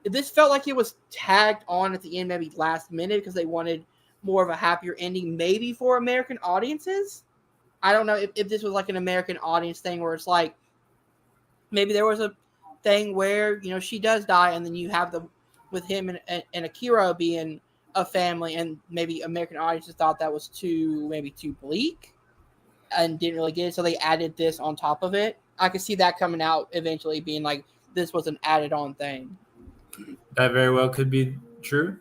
This felt like it was tagged on at the end, maybe last minute, because they wanted more of a happier ending, maybe for American audiences. I don't know if this was like an American audience thing where it's like maybe there was a thing where she does die, and then you have the with him and Akira being a family, and maybe American audiences thought that was too bleak and didn't really get it, so they added this on top of it. I could see that coming out eventually being like this was an added on thing. That very well could be true.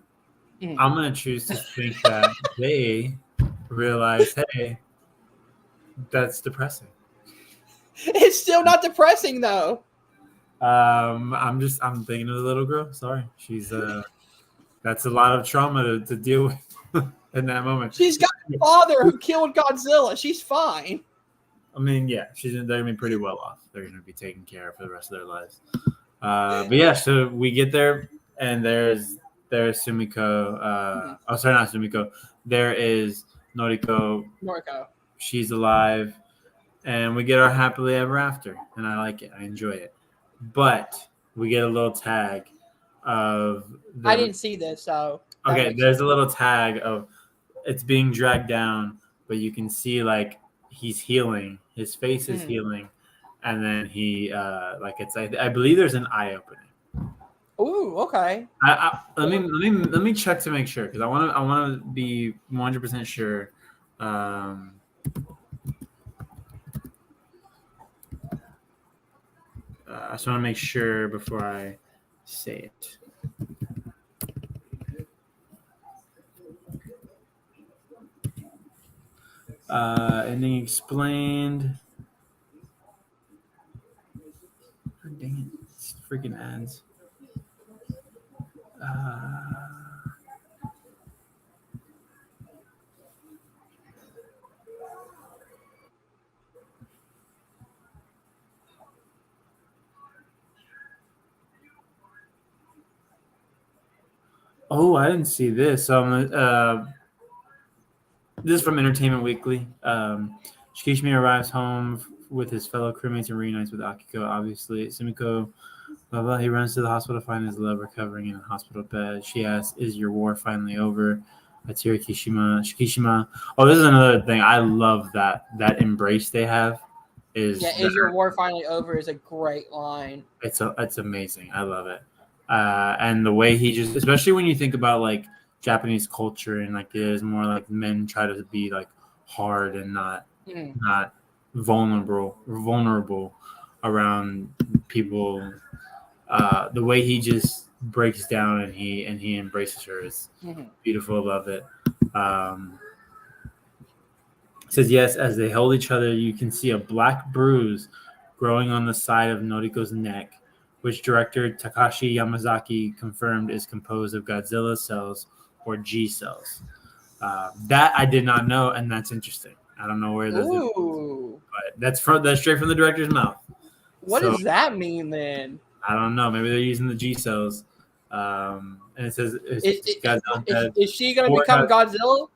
Mhm. I'm going to choose to think that they realize, hey, that's depressing. It's still not depressing though. I'm thinking of the little girl. Sorry. She's, that's a lot of trauma to deal with in that moment. She's got a father who killed Godzilla. She's fine. I mean, yeah, they're going to be pretty well off. They're going to be taken care of for the rest of their lives. But yeah, so we get there, and there's Sumiko. Oh, sorry, not Sumiko. There is Noriko. She's alive, and we get our happily ever after, and I like it. I enjoy it. But we get a little tag of. I didn't see this, so. Okay, there's a little tag of it's being dragged down, but you can see like he's healing. His face is healing. And then he, I believe there's an eye opening. Ooh, okay. Let me check to make sure because I want to be 100% sure. I just want to make sure before I say it. Ending explained. Oh, dang it. It's freaking ads. Oh, I didn't see this. So this is from Entertainment Weekly. Shikishima arrives home with his fellow crewmates and reunites with Akiko. Obviously, Sumiko, blah blah. He runs to the hospital to find his love recovering in a hospital bed. She asks, "Is your war finally over?" Atsura Shikishima. Oh, this is another thing. I love that embrace they have. Is your war finally over? Is a great line. It's amazing. I love it. And the way he just, especially when you think about like Japanese culture and like it is more like men try to be like hard and not vulnerable around people. The way he just breaks down and he embraces her is beautiful. I love it. Says yes, as they hold each other, you can see a black bruise growing on the side of Noriko's neck, which director Takashi Yamazaki confirmed is composed of Godzilla cells or G cells. That I did not know, and that's interesting. I don't know where those are, but that's straight from the director's mouth. What does that mean then? I don't know. Maybe they're using the G cells. And it says is she going to become Godzilla?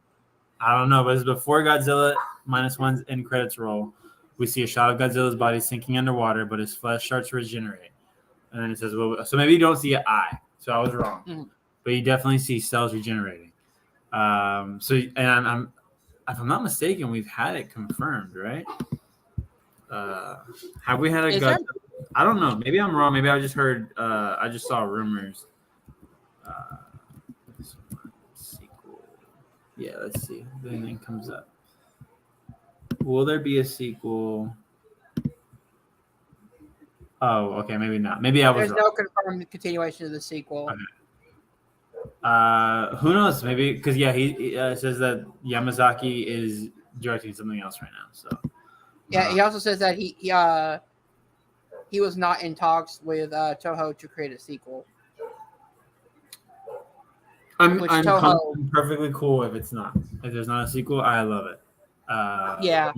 I don't know, but it's before Godzilla Minus One's end credits roll. We see a shot of Godzilla's body sinking underwater, but his flesh starts to regenerate. And then it says, well, so maybe you don't see an eye. So I was wrong. But you definitely see cells regenerating. And if I'm not mistaken, we've had it confirmed, right? Have we had a Godzilla? I don't know. Maybe I'm wrong. Maybe I just heard, I just saw rumors. Sequel. Yeah, let's see. The name comes up. Will there be a sequel? Oh, okay, maybe not. Maybe I was There's wrong. no confirmed continuation of the sequel. Okay. Who knows? Maybe because he says that Yamazaki is directing something else right now. So Yeah, he also says that he was not in talks with Toho to create a sequel. I'm Which I'm Toho, I'm perfectly cool if it's not. If there's not a sequel, I love it. yeah,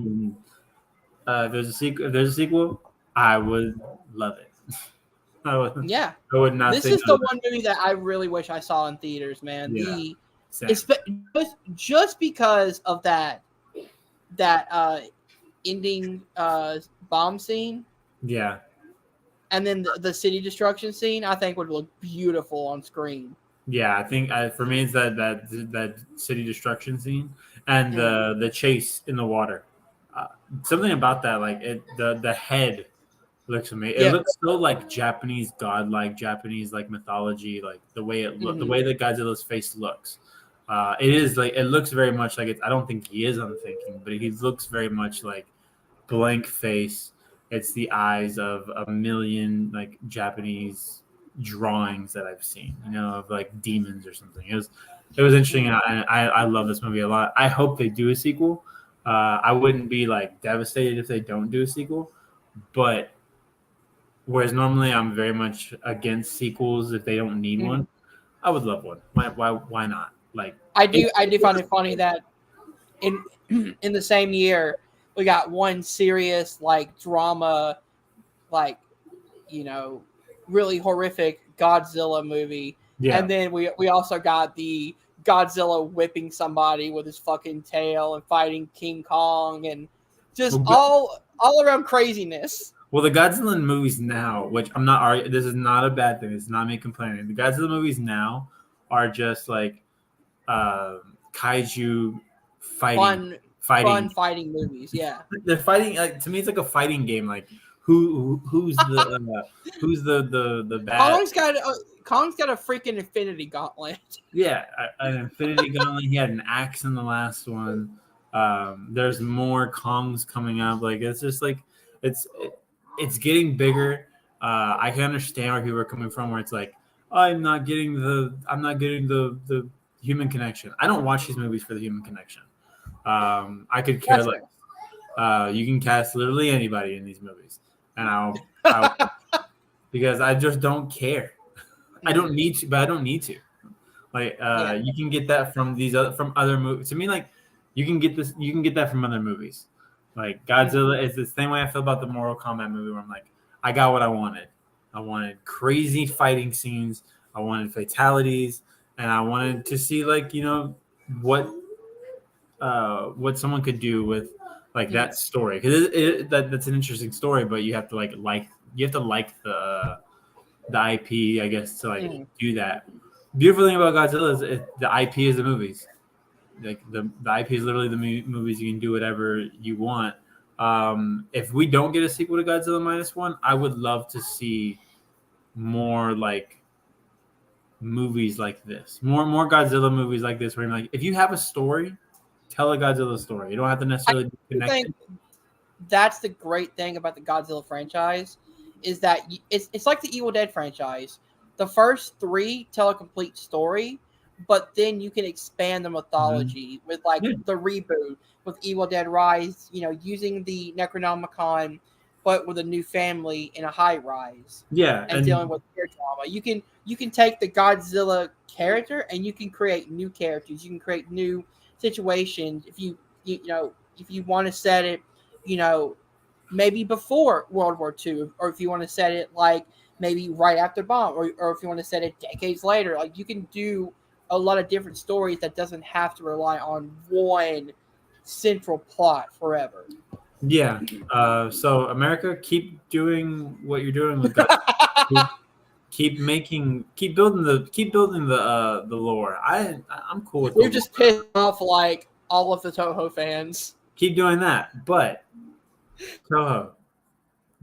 If there's a sequel, I would love it. I would. yeah. I would not This say is no the to one movie that I really wish I saw in theaters, man. that. Yeah. Same. It's just because of that ending bomb scene. Yeah. And then the city destruction scene, I think, would look beautiful on screen. Yeah. I think for me, it's that city destruction scene and the chase in the water. Something about that, like the head looks amazing. It Yeah. looks so like Japanese godlike, Japanese like mythology, like the way the way that Godzilla's face looks. It is like it looks very much like it's. I don't think he is unthinking, but he looks very much like blank face. It's the eyes of a million like Japanese drawings that I've seen, of like demons or something. It was interesting. And I love this movie a lot. I hope they do a sequel. I wouldn't be like devastated if they don't do a sequel, but whereas normally I'm very much against sequels if they don't need one, I would love one. Why not? Like I do find it funny that in in the same year we got one serious like drama, like really horrific Godzilla movie, yeah. and then we also got the Godzilla whipping somebody with his fucking tail and fighting King Kong and just all around craziness. Well, the Godzilla movies now, which I'm not arguing, this is not a bad thing. It's not me complaining. The Godzilla movies now are just like kaiju Fun fighting movies. Yeah, they're fighting. Like to me, it's like a fighting game. Like who's the bad? Kong's got a freaking Infinity Gauntlet. Yeah, an Infinity Gauntlet. He had an axe in the last one. There's more Kongs coming up. Like it's just like it's getting bigger. I can understand where people are coming from. Where it's like I'm not getting the human connection. I don't watch these movies for the human connection. I could care less. You can cast literally anybody in these movies, and I'll because I just don't care. I don't need to, but I don't need to. Like you can get that from from other movies. To me, like you can get that from other movies. Like Godzilla is the same way I feel about the Mortal Kombat movie, where I'm like, I got what I wanted. I wanted crazy fighting scenes. I wanted fatalities, and I wanted to see like what someone could do with like that story, because that's an interesting story, but you have to like the IP, I guess, to like do that. Beautiful thing about Godzilla is the IP is the movies. Like the IP is literally the movies. You can do whatever you want. If we don't get a sequel to Godzilla Minus One, I would love to see more like movies like this, more Godzilla movies like this, where you're like, if you have a story, tell a Godzilla story. You don't have to necessarily be connected. That's the great thing about the Godzilla franchise, is that it's like the Evil Dead franchise. The first 3 tell a complete story, but then you can expand the mythology with like the reboot with Evil Dead Rise, using the Necronomicon, but with a new family in a high rise. Yeah, and dealing with their trauma. You can take the Godzilla character and you can create new characters. You can create new situations if you want to set it, maybe before World War II, or if you want to set it like maybe right after bomb, or if you want to set it decades later. Like you can do a lot of different stories that doesn't have to rely on one central plot forever. Yeah. So America, keep doing what you're doing with Godzilla. keep building the lore. I'm cool with. We've just pissed off like all of the Toho fans. Keep doing that, but Toho,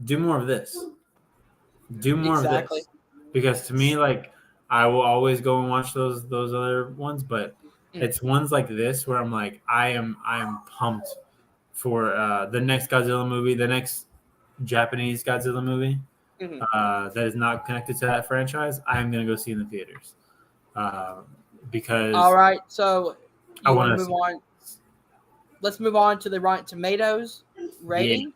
do more of this. Do more of this, because to me, like, I will always go and watch those other ones, but it's ones like this where I'm like, I am pumped for the next Godzilla movie, the next Japanese Godzilla movie. that is not connected to that franchise, I'm going to go see in the theaters. Because all right, so I you want want to to move on? Let's move on to the Rotten Tomatoes rating.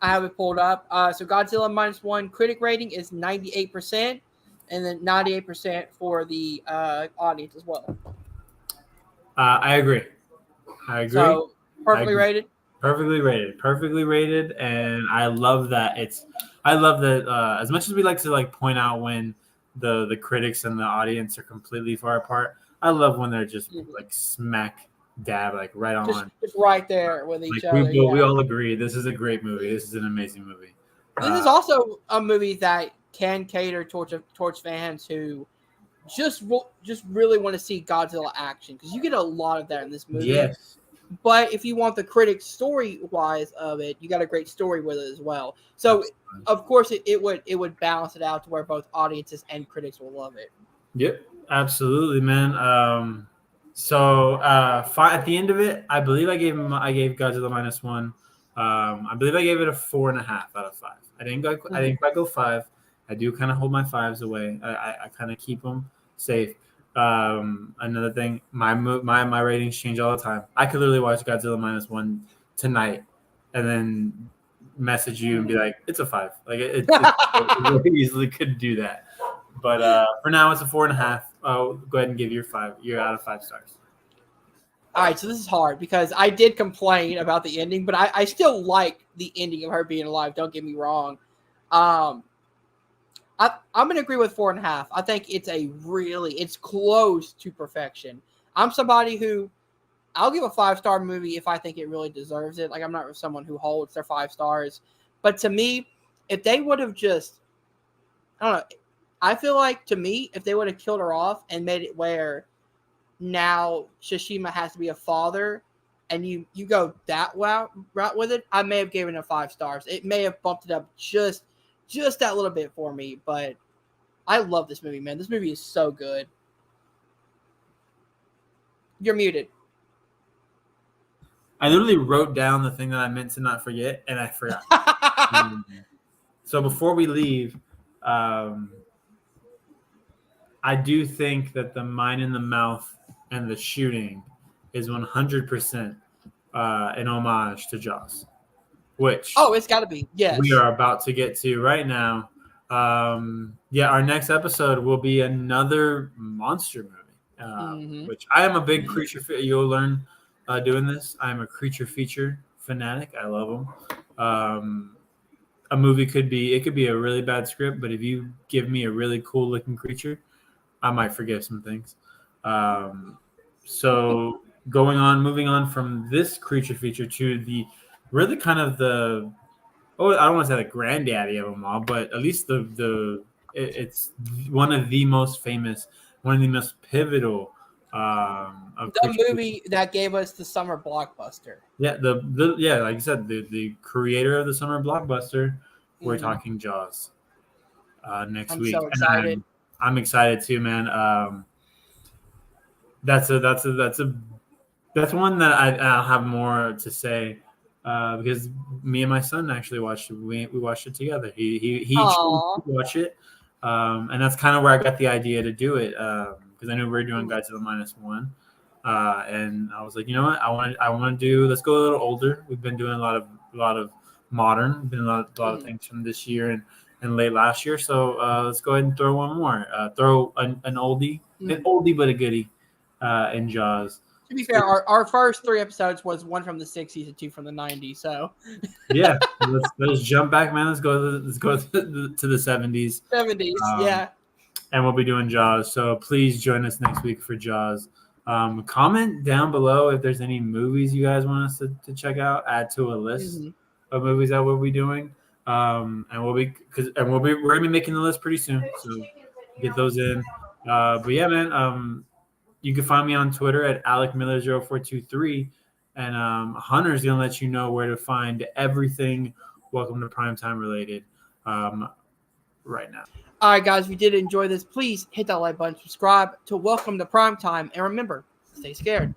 I have it pulled up. So Godzilla Minus One critic rating is 98%, and then 98% for the audience as well. I agree. So perfectly agree. rated. Perfectly rated, and I love that as much as we like to like point out when the critics and the audience are completely far apart, I love when they're just like smack dab like right on, just right there with each other. We all agree this is a great movie. This is an amazing movie. This is also a movie that can cater towards fans who just really want to see Godzilla action, because you get a lot of that in this movie. Yes. But if you want the critic story-wise of it, you got a great story with it as well. So, of course, it would balance it out to where both audiences and critics will love it. Yep, absolutely, man. So at the end of it, I believe I gave Godzilla Minus One. I believe I gave it a 4.5 out of 5. I didn't quite go 5. I do kind of hold my 5s away. I kind of keep them safe. Another thing, my ratings change all the time. I could literally watch Godzilla Minus One tonight, and then message you and be like, "It's a 5." Like it really easily could do that. But for now, it's a 4.5. Go ahead and give your 5. You're out of 5 stars. All right, so this is hard because I did complain about the ending, but I still like the ending of her being alive. Don't get me wrong. I'm going to agree with 4.5. I think it's close to perfection. I'm somebody who I'll give a 5-star movie if I think it really deserves it. Like, I'm not someone who holds their 5 stars. But to me, if they would have just, I don't know, I feel like to me, if they would have killed her off and made it where now Shishima has to be a father and you go that route with it, I may have given it 5 stars. It may have bumped it up just that little bit for me, but I love this movie, man. This movie is so good. You're muted. I literally wrote down the thing that I meant to not forget, and I forgot. So before we leave, I do think that the mine in the mouth and the shooting is 100% an homage to Jaws, which it's got to be. Yes, we are about to get to right now. Our next episode will be another monster movie, which I am a big creature. You'll learn doing this. I'm a creature feature fanatic. I love them. A movie could be a really bad script, but if you give me a really cool looking creature, I might forgive some things. So moving on from this creature feature to the really kind of I don't want to say the granddaddy of them all, but at least it's one of the most famous, one of the most pivotal of the movie that gave us the summer blockbuster. Yeah, like you said, the creator of the summer blockbuster. We're talking Jaws next week. I'm so excited. I'm excited too, man. That's one that I'll have more to say because me and my son actually watched it. We watched it together. He chose to watch it, and that's kind of where I got the idea to do it because I knew we were doing Godzilla Minus One, and I was like, you know what, I want to do. Let's go a little older. We've been doing a lot of modern. We've been a lot of things from this year and late last year. So let's go ahead and throw one more. Throw an oldie but a goodie in Jaws. To be fair, our first 3 episodes was one from the 60s and 2 from the 90s. So yeah, let's jump back, man. Let's go to the 70s. 70s, yeah. And we'll be doing Jaws. So please join us next week for Jaws. Comment down below if there's any movies you guys want us to check out. Add to a list of movies that we'll be doing. And we're gonna be making the list pretty soon. So get those in. But yeah, man. You can find me on Twitter at AlecMiller0423, and Hunter's gonna let you know where to find everything Welcome to Primetime related right now. All right, guys, if you did enjoy this, please hit that like button, subscribe to Welcome to Primetime, and remember, stay scared.